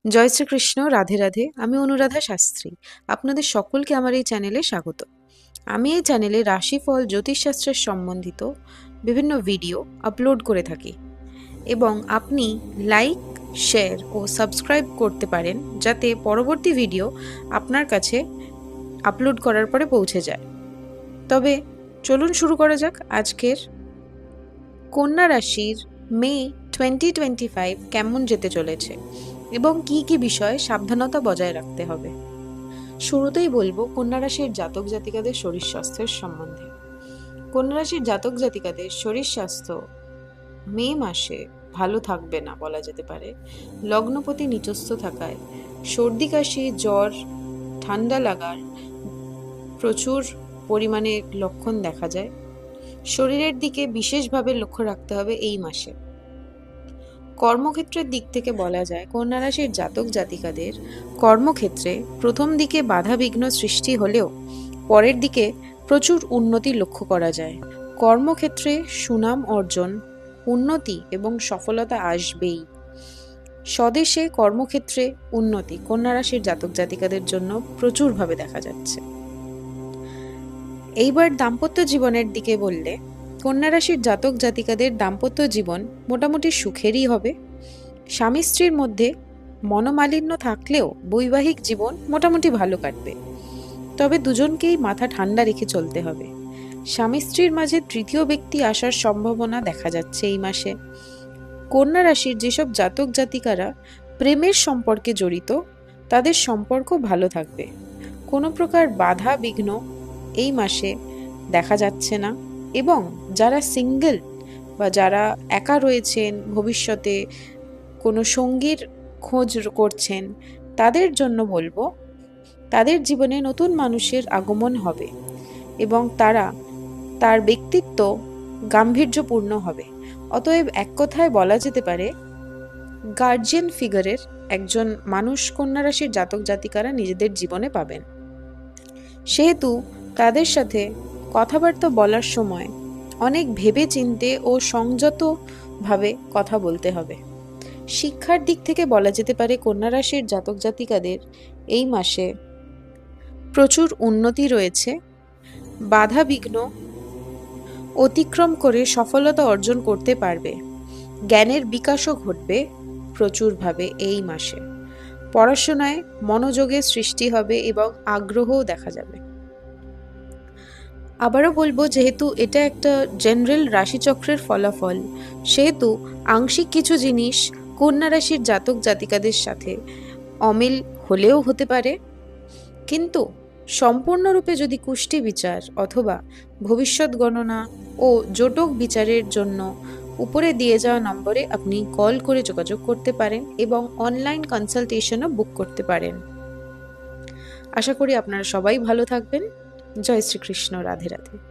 জয় শ্রীকৃষ্ণ, রাধে রাধে। আমি অনুরাধা শাস্ত্রী। আপনাদের সকলকে আমার এই চ্যানেলে স্বাগত। আমি এই চ্যানেলে রাশিফল, জ্যোতিষশাস্ত্রের সম্বন্ধিত বিভিন্ন ভিডিও আপলোড করে থাকি এবং আপনি লাইক, শেয়ার ও সাবস্ক্রাইব করতে পারেন যাতে পরবর্তী ভিডিও আপনার কাছে আপলোড করার পরে পৌঁছে যায়। তবে চলুন শুরু করা যাক আজকের কন্যা রাশির মে 2025 কেমন যেতে চলেছে এবং কি কি বিষয়ে সাবধানতা বজায় রাখতে হবে। শুরুতেই বলবো কন্যা রাশির জাতক জাতিকাদের শরীর স্বাস্থ্যের সম্বন্ধে। কন্যা রাশির জাতক জাতিকাদের শরীর স্বাস্থ্য মে মাসে ভালো থাকবে না বলা যেতে পারে। লগ্নপতি নিচস্থ থাকায় সর্দি কাশি, জ্বর, ঠান্ডা লাগার প্রচুর পরিমাণে লক্ষণ দেখা যায়। শরীরের দিকে বিশেষভাবে লক্ষ্য রাখতে হবে এই মাসে। কর্মক্ষেত্রের দিক থেকে বলা যায় কন্যা রাশির জাতক জাতিকাদের কর্মক্ষেত্রে প্রথম দিকে বাধা বিঘ্ন সৃষ্টি হলেও পরের দিকে প্রচুর উন্নতি লক্ষ্য করা যায়। কর্মক্ষেত্রে সুনাম অর্জন, উন্নতি এবং সফলতা আসবেই। স্বদেশে কর্মক্ষেত্রে উন্নতি কন্যা রাশির জাতক জাতিকাদের জন্য প্রচুরভাবে দেখা যাচ্ছে। এইবার দাম্পত্য জীবনের দিকে বললে কন্যা রাশির জাতক জাতিকাদের দাম্পত্য জীবন মোটামুটি সুখেরই হবে। স্বামী স্ত্রীর মধ্যে মনোমালিন্য থাকলেও বৈবাহিক জীবন মোটামুটি ভালো কাটবে। তবে দুজনকেই মাথা ঠান্ডা রেখে চলতে হবে। স্বামী স্ত্রীর মাঝে তৃতীয় ব্যক্তি আসার সম্ভাবনা দেখা যাচ্ছে এই মাসে। কন্যা রাশির যেসব জাতক জাতিকারা প্রেমের সম্পর্কে জড়িত তাদের সম্পর্ক ভালো থাকবে। কোনো প্রকার বাধা বিঘ্ন এই মাসে দেখা যাচ্ছে না। এবং যারা সিঙ্গেল বা যারা একা রয়েছেন, ভবিষ্যতে কোনো সঙ্গীর খোঁজ করছেন, তাদের জন্য বলবো তাদের জীবনে নতুন মানুষের আগমন হবে এবং তার ব্যক্তিত্ব গাম্ভীর্যপূর্ণ হবে। অতএব এক কথায় বলা যেতে পারে গার্জিয়ান ফিগারের একজন মানুষ কন্যা রাশির জাতক জাতিকারা নিজেদের জীবনে পাবেন। সেহেতু তাদের সাথে কথাবার্তা বলার সময় অনেক ভেবে চিন্তে ও সংযতভাবে কথা বলতে হবে। শিক্ষার দিক থেকে বলা যেতে পারে কন্যা রাশির জাতক জাতিকাদের এই মাসে প্রচুর উন্নতি রয়েছে। বাধা বিঘ্ন অতিক্রম করে সফলতা অর্জন করতে পারবে। জ্ঞানের বিকাশও ঘটবে প্রচুরভাবে এই মাসে। পড়াশোনায় মনোযোগের সৃষ্টি হবে এবং আগ্রহও দেখা যাবে। আবারও বলবো, যেহেতু এটা একটা জেনারেল রাশিচক্রের ফলাফল, সেহেতু আংশিক কিছু জিনিস কন্যা রাশির জাতক জাতিকাদের সাথে অমিল হলেও হতে পারে, কিন্তু সম্পূর্ণরূপে যদি কুষ্টি বিচার অথবা ভবিষ্যৎ গণনা ও জোটক বিচারের জন্য উপরে দিয়ে যাওয়া নম্বরে আপনি কল করে যোগাযোগ করতে পারেন এবং অনলাইন কনসালটেশনও বুক করতে পারেন। আশা করি আপনারা সবাই ভালো থাকবেন। জয় শ্রীকৃষ্ণ, রাধে রাধে।